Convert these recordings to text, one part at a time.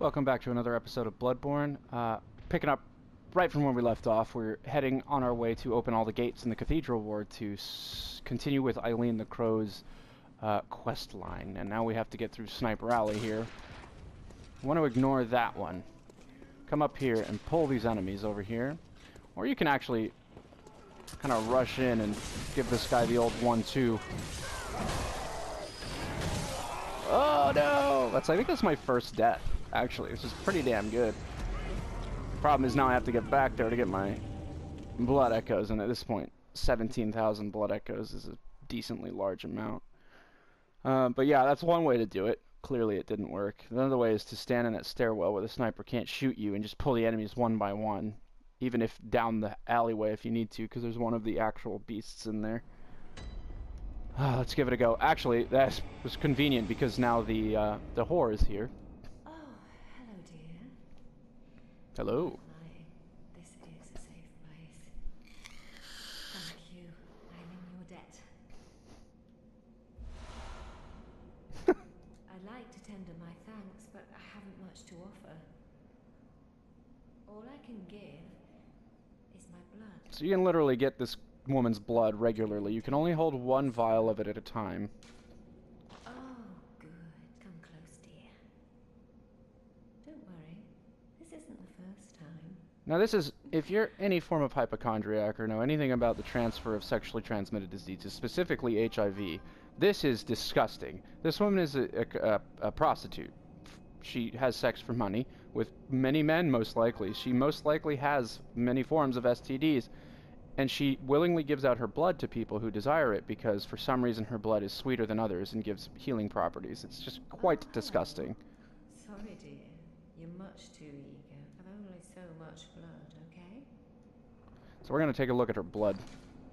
Welcome back to another episode of Bloodborne. Picking up right from where we left off, we're heading on our way to open all the gates in the Cathedral Ward to continue with Eileen the Crow's quest line. And now we have to get through Sniper Alley here. I want to ignore that one. Come up here and pull these enemies over here. Or you can actually kind of rush in and give this guy the old 1-2. Oh no! I think that's my first death, actually, which is pretty damn good. Problem is now I have to get back there to get my blood echoes, and at this point 17,000 blood echoes is a decently large amount. But yeah, that's one way to do it. Clearly it didn't work. Another way is to stand in that stairwell where the sniper can't shoot you and just pull the enemies one by one, even if down the alleyway if you need to, because there's one of the actual beasts in there. Let's give it a go. Actually, that was convenient because now the whore is here. Oh, hello, dear. Hello. This is a safe place. Thank you. I'm in your debt. I'd like to tender my thanks, but I haven't much to offer. All I can give is my blood. So you can literally get this woman's blood regularly. You can only hold one vial of it at a time. Oh, good. Come close, dear. Don't worry. This isn't the first time. Now this is, if you're any form of hypochondriac or know anything about the transfer of sexually transmitted diseases, specifically HIV, this is disgusting. This woman is a prostitute. She has sex for money with many men, most likely. She most likely has many forms of STDs. And she willingly gives out her blood to people who desire it because for some reason her blood is sweeter than others and gives healing properties. It's just quite disgusting. Sorry, dear. You're much too eager. I've only so much blood, okay? So we're going to take a look at her blood.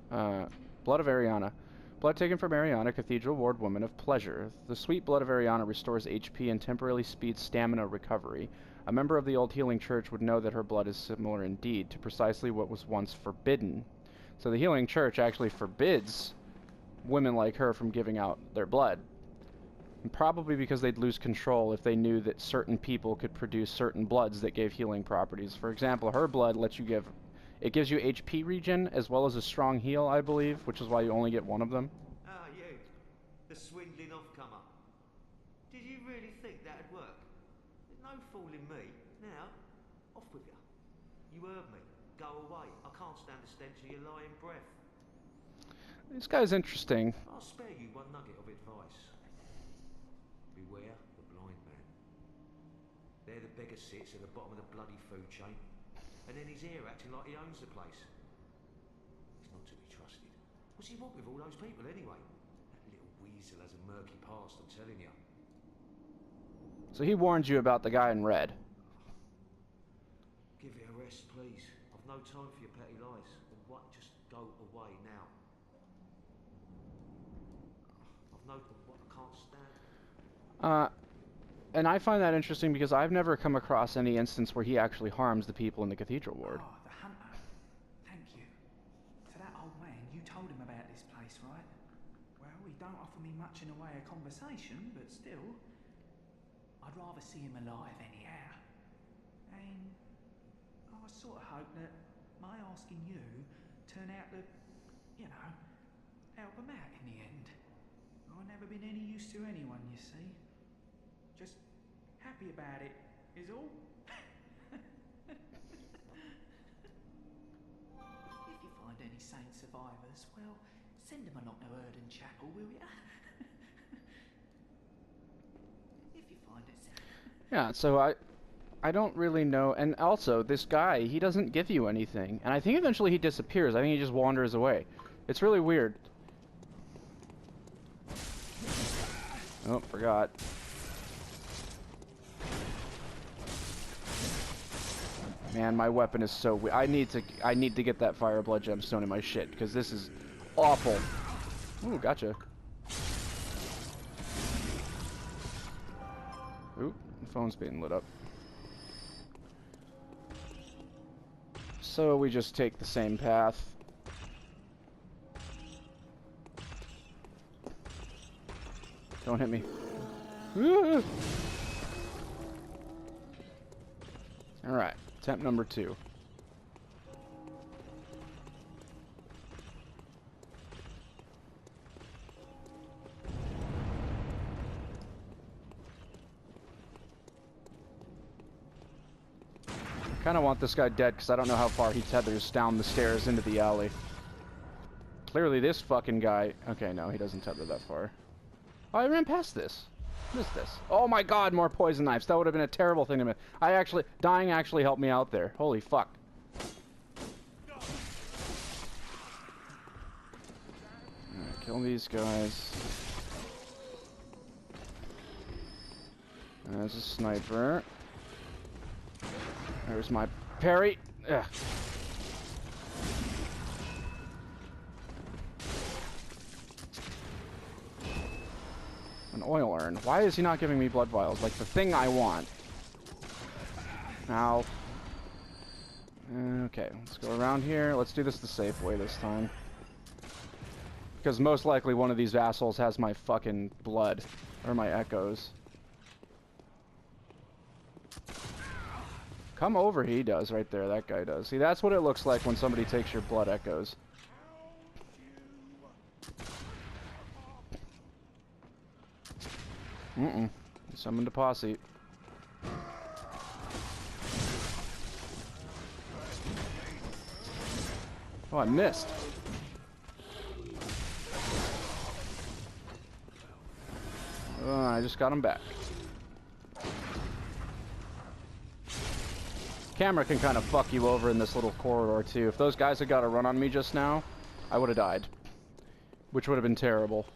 Blood of Ariana. Blood taken from Ariana, Cathedral Ward Woman of Pleasure. The sweet blood of Ariana restores HP and temporarily speeds stamina recovery. A member of the old healing church would know that her blood is similar indeed to precisely what was once forbidden. So the healing church actually forbids women like her from giving out their blood. And probably because they'd lose control if they knew that certain people could produce certain bloods that gave healing properties. For example, her blood lets you give... It gives you HP regen as well as a strong heal, I believe, which is why you only get one of them. Ah, you. The swindling off-comer. Did you really think that'd work? There's no fooling me. Now, off with you. You heard me. Go away. I can't stand the stench of your lying breath. This guy's interesting. I'll spare you one nugget of advice. Beware the blind man. There the beggar sits at the bottom of the bloody food chain. And then he's here acting like he owns the place. He's not to be trusted. What's he want with all those people anyway? That little weasel has a murky past, I'm telling you. So he warned you about the guy in red. Give it a rest, please. I've no time for your petty lies. And what? Just go away now. I've no... What? I can't stand... And I find that interesting because I've never come across any instance where he actually harms the people in the Cathedral Ward. Oh, the hunter. Thank you. To that old man, you told him about this place, right? Well, he don't offer me much in the way of conversation, but still, I'd rather see him alive anyhow. And I sort of hope that my asking you turn out to, you know, help him out in the end. I've never been any use to anyone, you see. Just happy about it, is all. If you find any saint survivors, well, send them along to Erden Chapel, will ya? If you find it. Yeah, so I don't really know. And also, this guy, he doesn't give you anything. And I think eventually he disappears. I think he just wanders away. It's really weird. Oh, forgot. Man, my weapon is so weak. I need to get that fire blood gemstone in my shit because this is awful. Ooh, gotcha. Ooh, the phone's being lit up. So we just take the same path. Don't hit me. Alright, attempt number 2. I kind of want this guy dead because I don't know how far he tethers down the stairs into the alley. Clearly this fucking guy... Okay, no, he doesn't tether that far. Oh, I ran past this. What is this? Oh my god, more poison knives. That would have been a terrible thing to miss. Dying actually helped me out there. Holy fuck. Alright, kill these guys. There's a sniper. There's my parry. Ugh. An oil urn. Why is he not giving me blood vials? Like the thing I want. Ow. Okay, let's go around here. Let's do this the safe way this time. Because most likely one of these assholes has my fucking blood. Or my echoes. Come over, he does right there. That guy does. See, that's what it looks like when somebody takes your blood echoes. Summoned a posse. Oh, I missed. I just got him back. Camera can kind of fuck you over in this little corridor too. If those guys had got a run on me just now, I would have died. Which would have been terrible.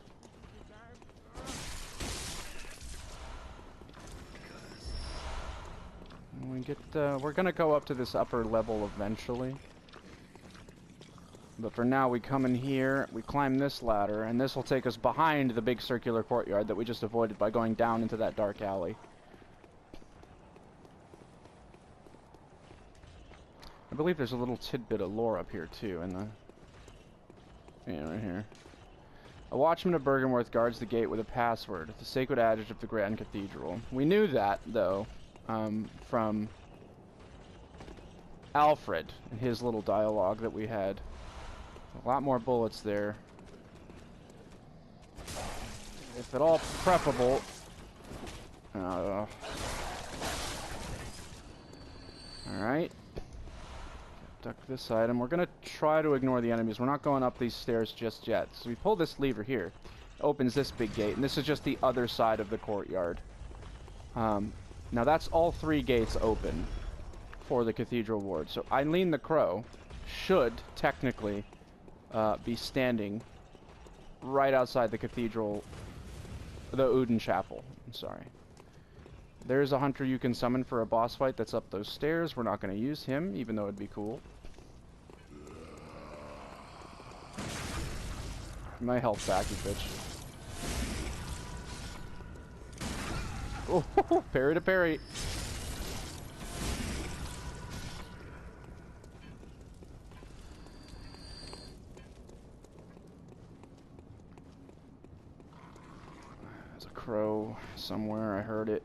We're gonna go up to this upper level eventually. But for now, we come in here, we climb this ladder, and this will take us behind the big circular courtyard that we just avoided by going down into that dark alley. I believe there's a little tidbit of lore up here too, in the... Yeah, right here. A watchman of Bergenworth guards the gate with a password, the sacred adage of the Grand Cathedral. We knew that, though, from Alfred and his little dialogue that we had. A lot more bullets there. If at all preferable. Alright. Duck this item. We're gonna try to ignore the enemies. We're not going up these stairs just yet. So we pull this lever here. It opens this big gate, and this is just the other side of the courtyard. Now that's all 3 gates open for the Cathedral Ward. So Eileen the Crow should technically be standing right outside the Cathedral, the Uden Chapel. I'm sorry. There's a hunter you can summon for a boss fight that's up those stairs. We're not going to use him, even though it'd be cool. My health back, you bitch. Oh, parry to parry. There's a crow somewhere. I heard it.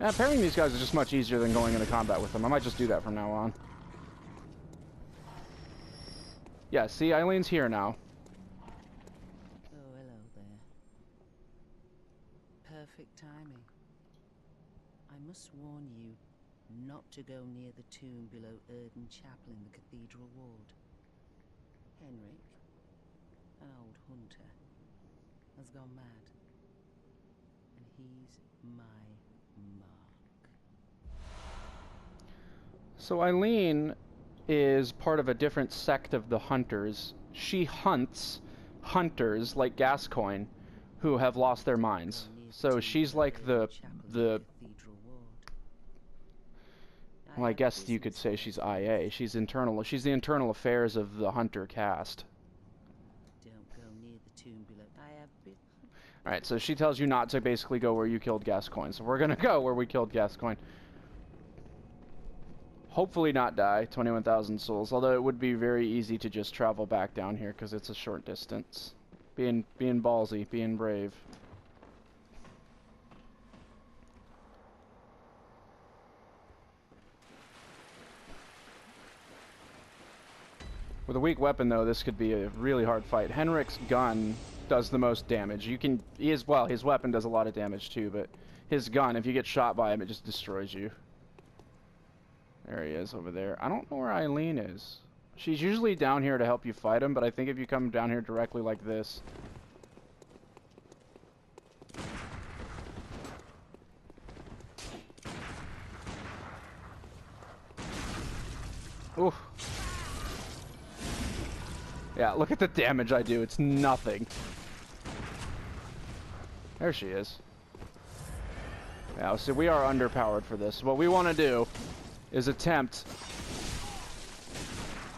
Yeah, parrying these guys is just much easier than going into combat with them. I might just do that from now on. Yeah, see, Eileen's here now. Oh, hello there. Perfect timing. I must warn you not to go near the tomb below Uden Chapel in the Cathedral Ward. Henrik, an old hunter, has gone mad. And he's my mark. So Eileen is part of a different sect of the hunters. She hunts hunters like Gascoigne who have lost their minds. So she's like the well, I guess you could say she's IA. She's the internal affairs of the hunter caste. Don't go near the tomb below. I have been. Alright, so she tells you not to basically go where you killed Gascoigne. So we're gonna go where we killed Gascoigne. Hopefully not die, 21,000 souls, although it would be very easy to just travel back down here because it's a short distance. Being ballsy, being brave. With a weak weapon, though, this could be a really hard fight. Henrik's gun does the most damage. His weapon does a lot of damage too, but his gun, if you get shot by him, it just destroys you. There he is over there. I don't know where Eileen is. She's usually down here to help you fight him, but I think if you come down here directly like this... Oof. Yeah, look at the damage I do. It's nothing. There she is. Yeah, so we are underpowered for this. What we want to do is attempt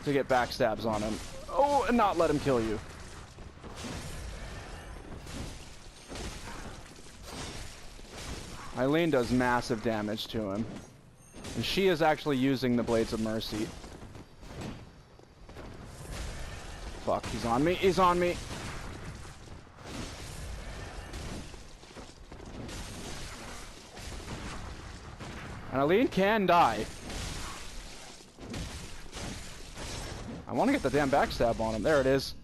to get backstabs on him. Oh, and not let him kill you. Eileen does massive damage to him. And she is actually using the Blades of Mercy. Fuck, he's on me. He's on me. And Eileen can die. I want to get the damn backstab on him. There it is.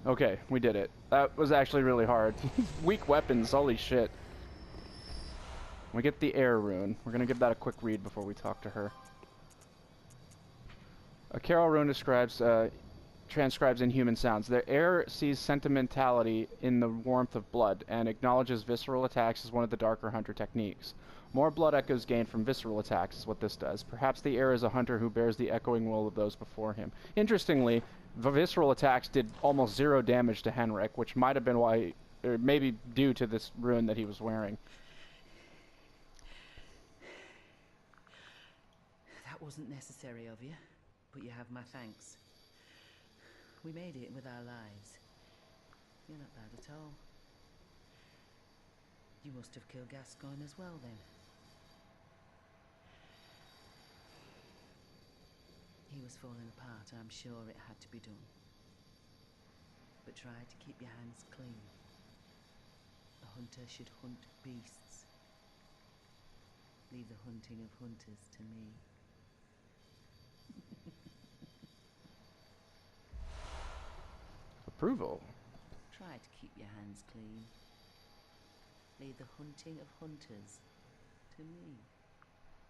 Okay, we did it. That was actually really hard. Weak weapons, holy shit. We get the air rune. We're gonna give that a quick read before we talk to her. A Carol rune transcribes inhuman sounds. The air sees sentimentality in the warmth of blood and acknowledges visceral attacks as one of the darker hunter techniques. More blood echoes gained from visceral attacks is what this does. Perhaps the air is a hunter who bears the echoing will of those before him. Interestingly, the visceral attacks did almost 0 damage to Henrik, which might have been why, or maybe due to this rune that he was wearing. That wasn't necessary of you, but you have my thanks. We made it with our lives. You're not bad at all. You must have killed Gascoigne as well, then. He was falling apart, I'm sure it had to be done. But try to keep your hands clean. A hunter should hunt beasts. Leave the hunting of hunters to me. Approval. Try to keep your hands clean. Leave the hunting of hunters to me.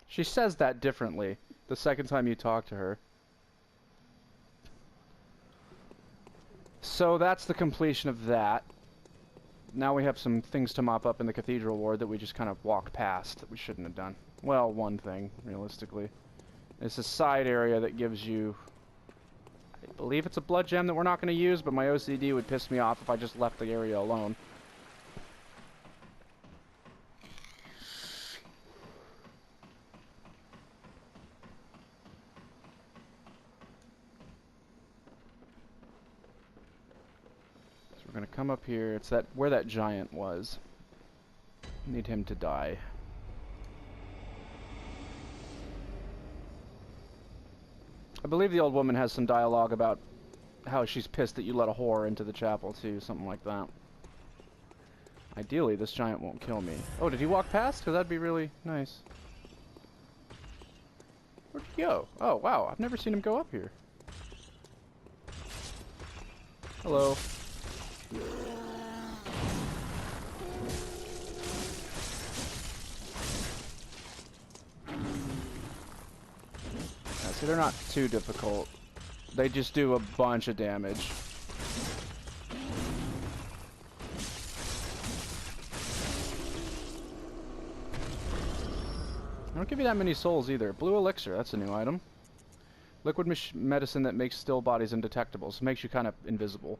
She says that differently the second time you talk to her. So that's the completion of that. Now we have some things to mop up in the cathedral ward that we just kind of walked past that we shouldn't have done. Well, one thing, realistically. It's a side area that gives you... I believe it's a blood gem that we're not going to use, but my OCD would piss me off if I just left the area alone. So we're going to come up here. It's that where that giant was. Need him to die. I believe the old woman has some dialogue about how she's pissed that you let a whore into the chapel, too. Something like that. Ideally, this giant won't kill me. Oh, did he walk past? Because that'd be really nice. Where'd he go? Oh, wow. I've never seen him go up here. Hello. See, they're not too difficult. They just do a bunch of damage. I don't give you that many souls either. Blue elixir, that's a new item. Liquid medicine that makes still bodies undetectable, so makes you kind of invisible.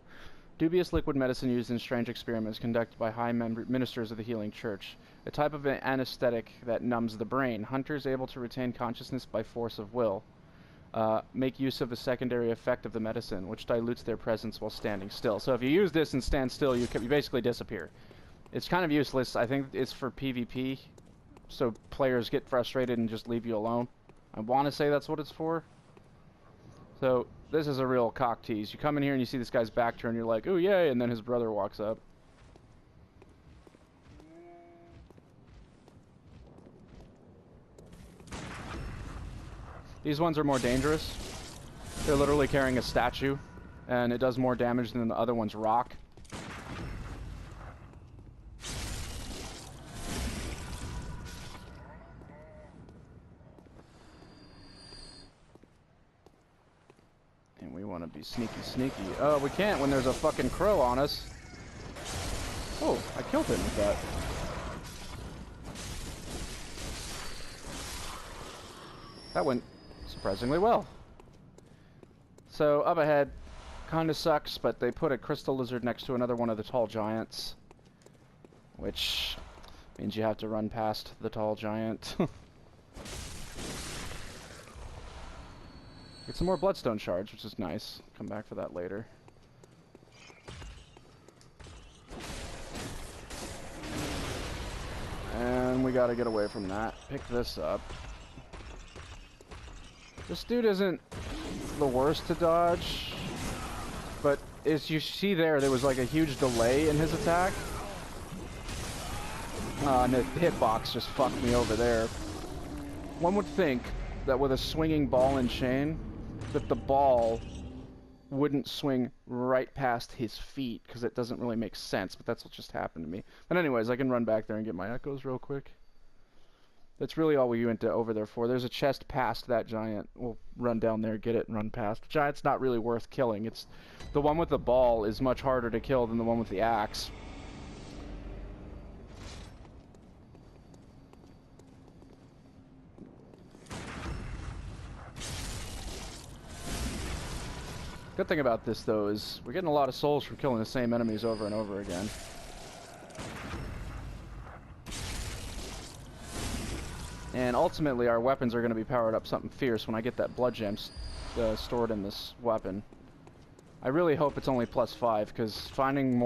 Dubious liquid medicine used in strange experiments conducted by high ministers of the healing church. A type of anesthetic that numbs the brain. Hunters able to retain consciousness by force of will. Make use of a secondary effect of the medicine, which dilutes their presence while standing still. So if you use this and stand still, you basically disappear. It's kind of useless. I think it's for PvP, so players get frustrated and just leave you alone. I want to say that's what it's for. So this is a real cock tease. You come in here and you see this guy's back turn, you're like, ooh, yay, and then his brother walks up. These ones are more dangerous. They're literally carrying a statue, and it does more damage than the other one's rock. And we want to be sneaky, sneaky. Oh, we can't when there's a fucking crow on us. Oh, I killed him with that. That went surprisingly well. So, up ahead, kinda sucks, but they put a crystal lizard next to another one of the tall giants. Which means you have to run past the tall giant. Get some more bloodstone shards, which is nice. Come back for that later. And we gotta get away from that. Pick this up. This dude isn't the worst to dodge, but as you see there was like a huge delay in his attack. And the hitbox just fucked me over there. One would think that with a swinging ball and chain, that the ball wouldn't swing right past his feet, because it doesn't really make sense, but that's what just happened to me. But anyways, I can run back there and get my echoes real quick. That's really all we went over there for. There's a chest past that giant. We'll run down there, get it, and run past. The giant's not really worth killing. It's the one with the ball is much harder to kill than the one with the axe. Good thing about this, though, is we're getting a lot of souls from killing the same enemies over and over again. And ultimately, our weapons are going to be powered up something fierce when I get that blood gem stored in this weapon. I really hope it's only +5, because finding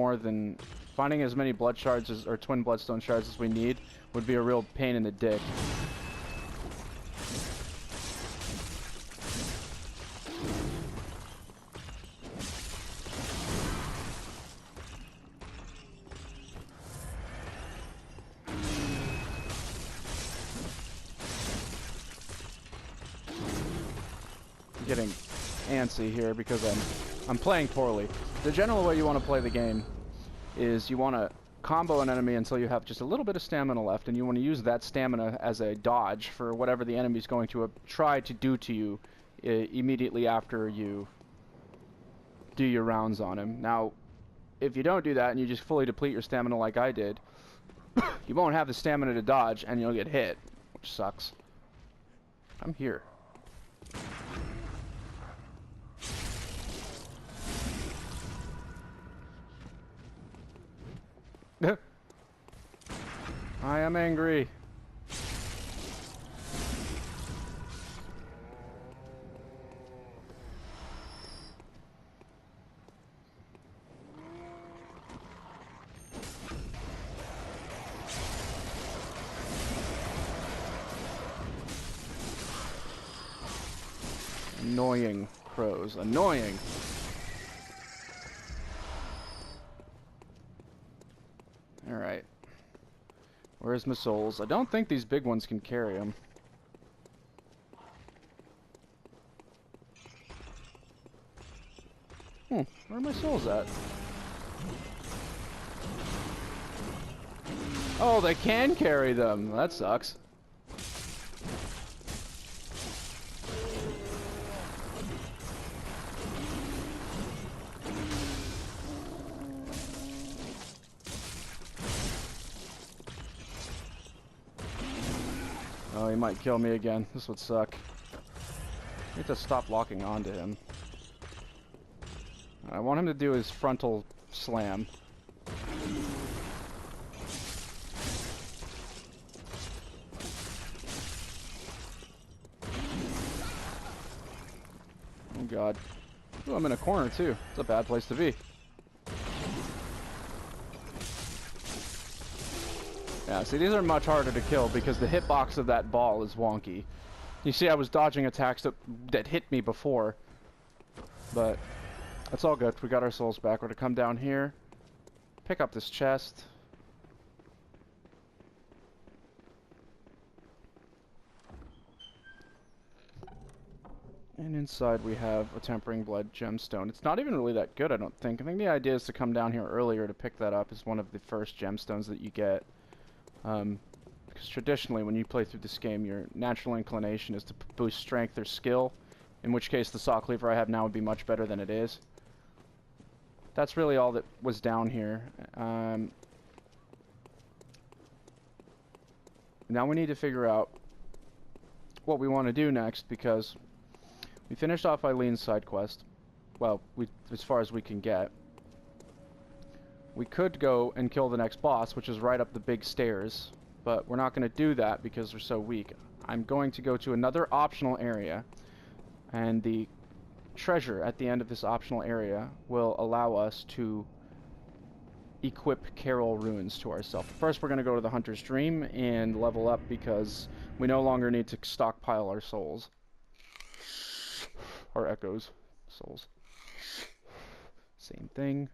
as many blood shards or twin bloodstone shards as we need would be a real pain in the dick. Getting antsy here because I'm playing poorly. The general way you want to play the game is you want to combo an enemy until you have just a little bit of stamina left, and you want to use that stamina as a dodge for whatever the enemy's going to try to do to you immediately after you do your rounds on him. Now, if you don't do that and you just fully deplete your stamina like I did, you won't have the stamina to dodge and you'll get hit, which sucks. I'm here. I am angry. Annoying crows. Annoying. Alright. Where's my souls? I don't think these big ones can carry them. Where are my souls at? Oh, they can carry them. That sucks. Oh, he might kill me again. This would suck. I need to stop locking onto him. I want him to do his frontal slam. Oh god. Ooh, I'm in a corner too. It's a bad place to be. Yeah, see, these are much harder to kill because the hitbox of that ball is wonky. You see, I was dodging attacks that hit me before. But that's all good. We got our souls back. We're to come down here, pick up this chest. And inside we have a Tempering Blood gemstone. It's not even really that good, I don't think. I think the idea is to come down here earlier to pick that up as one of the first gemstones that you get. Because traditionally, when you play through this game, your natural inclination is to boost strength or skill, in which case the saw cleaver I have now would be much better than it is. That's really all that was down here. Now we need to figure out what we want to do next, because we finished off Eileen's side quest. Well, as far as we can get. We could go and kill the next boss, which is right up the big stairs, but we're not going to do that because we're so weak. I'm going to go to another optional area, and the treasure at the end of this optional area will allow us to equip Carol Ruins to ourselves. First, we're going to go to the Hunter's Dream and level up because we no longer need to stockpile our souls. Or echoes. Souls. Same thing.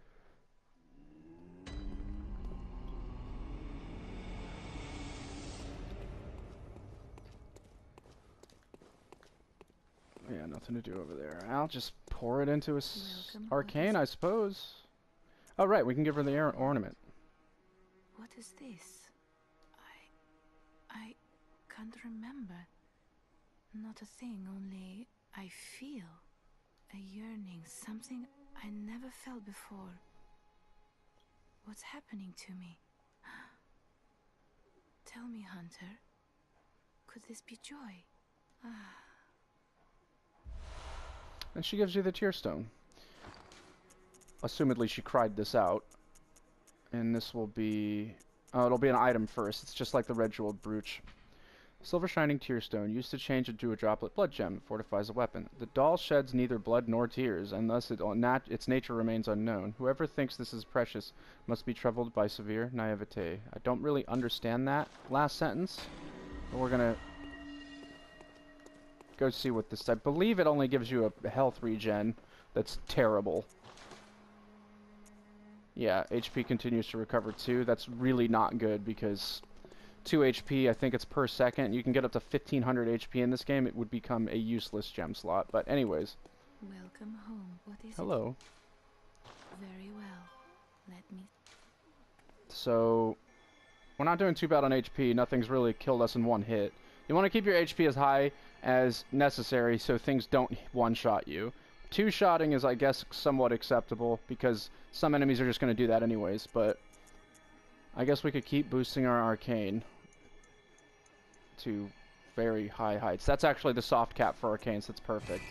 Yeah, nothing to do over there. I'll just pour it into a arcane, I suppose. Oh, right, we can give her the ornament. What is this? I can't remember. Not a thing, only I feel a yearning, something I never felt before. What's happening to me? Tell me, Hunter. Could this be joy? And she gives you the tear stone. Assumedly she cried this out. And this will be... Oh, it'll be an item first. It's just like the red jeweled brooch. Silver shining tear stone, used to change into a droplet blood gem, fortifies a weapon. The doll sheds neither blood nor tears, and thus its nature remains unknown. Whoever thinks this is precious must be troubled by severe naivete. I don't really understand that last sentence, but we're gonna go see what this... I believe it only gives you a health regen that's terrible. Yeah, HP continues to recover too. That's really not good because 2 HP, I think it's per second. You can get up to 1500 HP in this game. It would become a useless gem slot. But anyways. Welcome home. What is Hello. it? Very well. Let me... So, we're not doing too bad on HP. Nothing's really killed us in one hit. You want to keep your HP as high as necessary so things don't one-shot you. Two-shotting is, I guess, somewhat acceptable because some enemies are just going to do that anyways, but I guess we could keep boosting our arcane to very high heights. That's actually the soft cap for arcanes. That's perfect.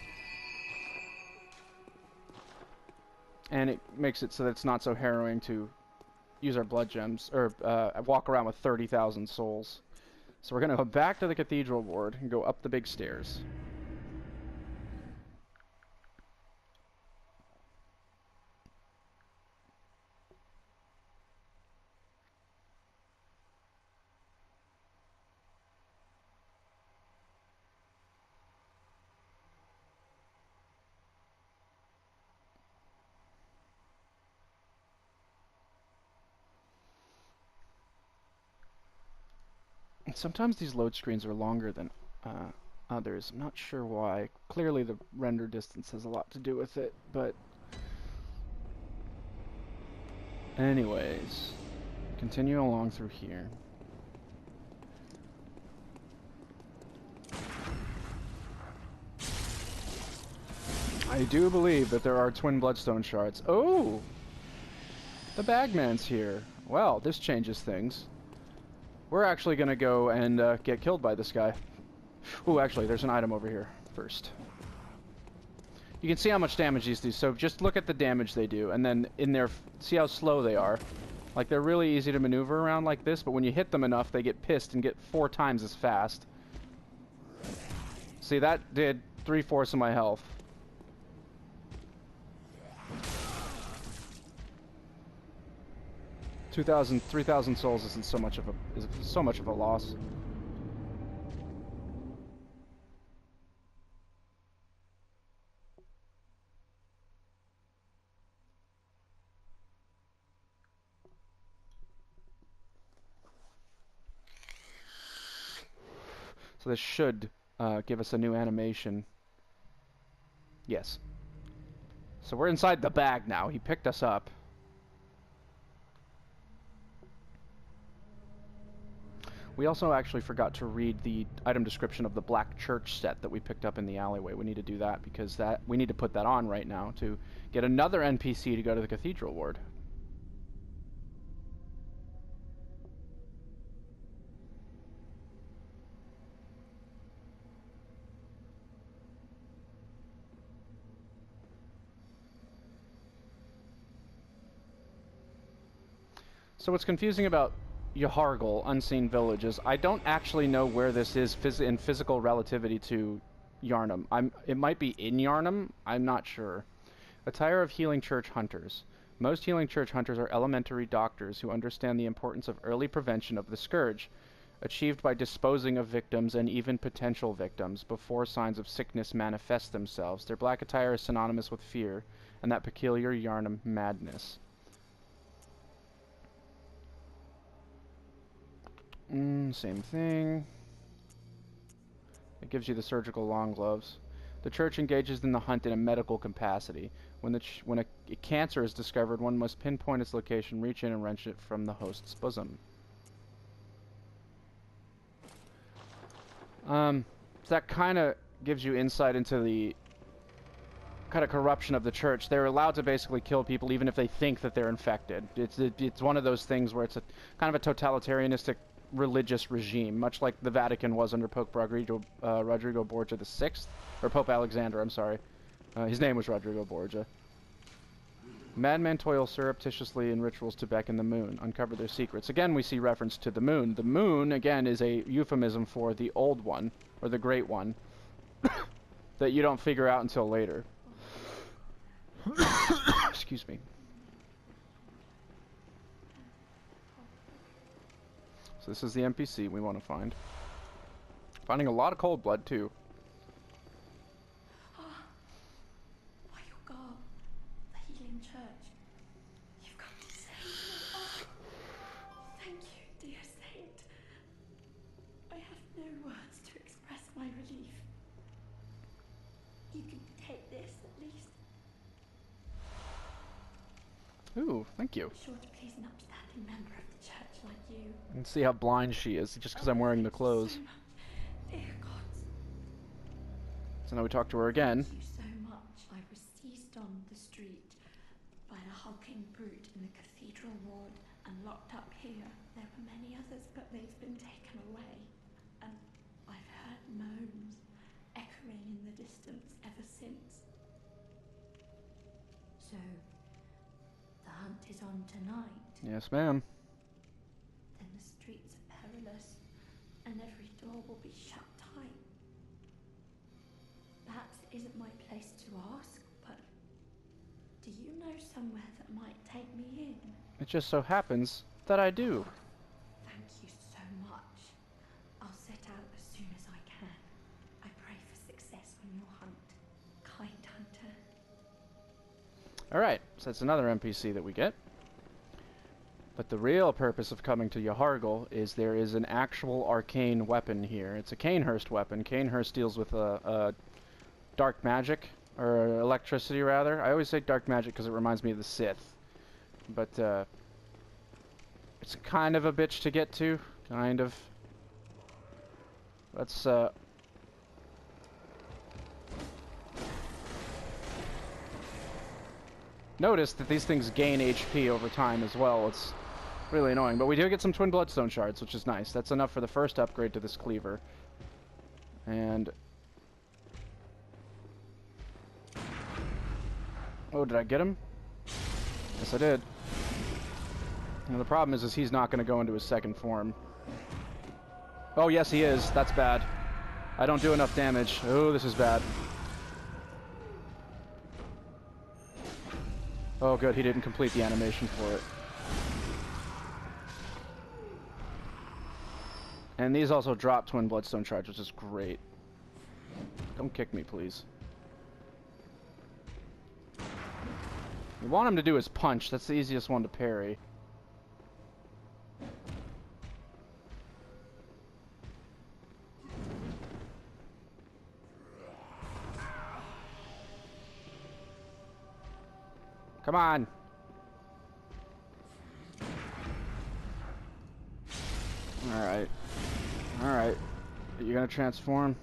And it makes it so that it's not so harrowing to use our blood gems, or walk around with 30,000 souls. So we're going to go back to the cathedral ward and go up the big stairs. Sometimes these load screens are longer than others. I'm not sure why. Clearly the render distance has a lot to do with it, but... Anyways, continue along through here. I do believe that there are twin bloodstone shards. Oh! The bagman's here. Well, this changes things. We're actually going to go and get killed by this guy. Ooh, actually, there's an item over here first. You can see how much damage these do, so just look at the damage they do, and then in their... see how slow they are. Like, they're really easy to maneuver around like this, but when you hit them enough, they get pissed and get 4 times as fast. See, that did 3/4 of my health. $2,000, 3,000 souls isn't so much of a loss. So this should give us a new animation. Yes. So we're inside the bag now. He picked us up. We also actually forgot to read the item description of the black church set that we picked up in the alleyway. We need to do that because we need to put that on right now to get another NPC to go to the cathedral ward. So what's confusing about Yahargul, Unseen Villages, I don't actually know where this is in physical relativity to Yharnam. It might be in Yharnam, I'm not sure. Attire of Healing Church Hunters. Most Healing Church Hunters are elementary doctors who understand the importance of early prevention of the scourge, achieved by disposing of victims and even potential victims before signs of sickness manifest themselves. Their black attire is synonymous with fear and that peculiar Yharnam madness. Same thing. It gives you the surgical long gloves. The church engages in the hunt in a medical capacity. When a cancer is discovered, one must pinpoint its location, reach in and wrench it from the host's bosom. So that kind of gives you insight into the kind of corruption of the church. They're allowed to basically kill people even if they think that they're infected. It's one of those things where it's a kind of a totalitarianistic religious regime, much like the Vatican was under Pope Rodrigo Borgia VI, or Pope Alexander, I'm sorry. His name was Rodrigo Borgia. Madmen toil surreptitiously in rituals to beckon the moon, uncover their secrets. Again, we see reference to the moon. The moon, again, is a euphemism for the old one, or the great one, that you don't figure out until later. Excuse me. So this is the NPC we want to find. Finding a lot of cold blood, too. Why you go? The Healing Church. You've come to save me. Oh, thank you, dear saint. I have no words to express my relief. You can take this at least. Ooh, thank you. Be sure to please an upstanding member of the church like you. And see how blind she is, just because I'm wearing the clothes. So much. Dear gods. So now we talk to her again. Thank you so much. I was seized on the street by a hulking brute in the cathedral ward and locked up here. There were many others, but they've been taken away. And I've heard moans echoing in the distance ever since. So, the hunt is on tonight. Yes, ma'am. Then the streets are perilous, and every door will be shut tight. Perhaps it isn't my place to ask, but do you know somewhere that might take me in? It just so happens that I do. Thank you so much. I'll set out as soon as I can. I pray for success on your hunt, kind hunter. Alright, so that's another NPC that we get. But the real purpose of coming to Yahargul is there is an actual arcane weapon here. It's a Canehurst weapon. Canehurst deals with dark magic, or electricity rather. I always say dark magic because it reminds me of the Sith. But it's kind of a bitch to get to, kind of. Let's notice that these things gain HP over time as well. It's really annoying, but we do get some twin bloodstone shards, which is nice. That's enough for the first upgrade to this cleaver. And oh, did I get him? Yes, I did. And the problem is he's not going to go into his second form. Oh, yes, he is. That's bad. I don't do enough damage. Oh, this is bad. Oh, good. He didn't complete the animation for it. And these also drop twin bloodstone shards, which is great. Don't kick me, please. You want him to do his punch. That's the easiest one to parry. Come on. Alright. Alright. You gonna transform?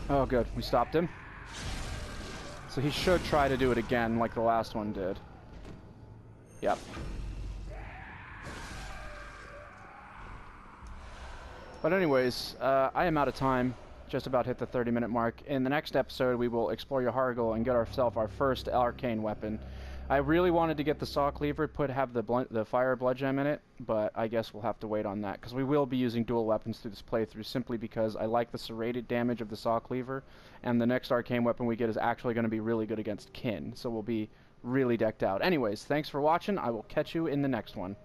Oh, good. We stopped him. So he should try to do it again like the last one did. Yep. But anyways, I am out of time. Just about hit the 30-minute mark. In the next episode, we will explore Yahar'gul and get ourselves our first arcane weapon. I really wanted to get the saw cleaver, have the fire blood gem in it, but I guess we'll have to wait on that, because we will be using dual weapons through this playthrough, simply because I like the serrated damage of the saw cleaver, and the next arcane weapon we get is actually going to be really good against kin, so we'll be really decked out. Anyways, thanks for watching. I will catch you in the next one.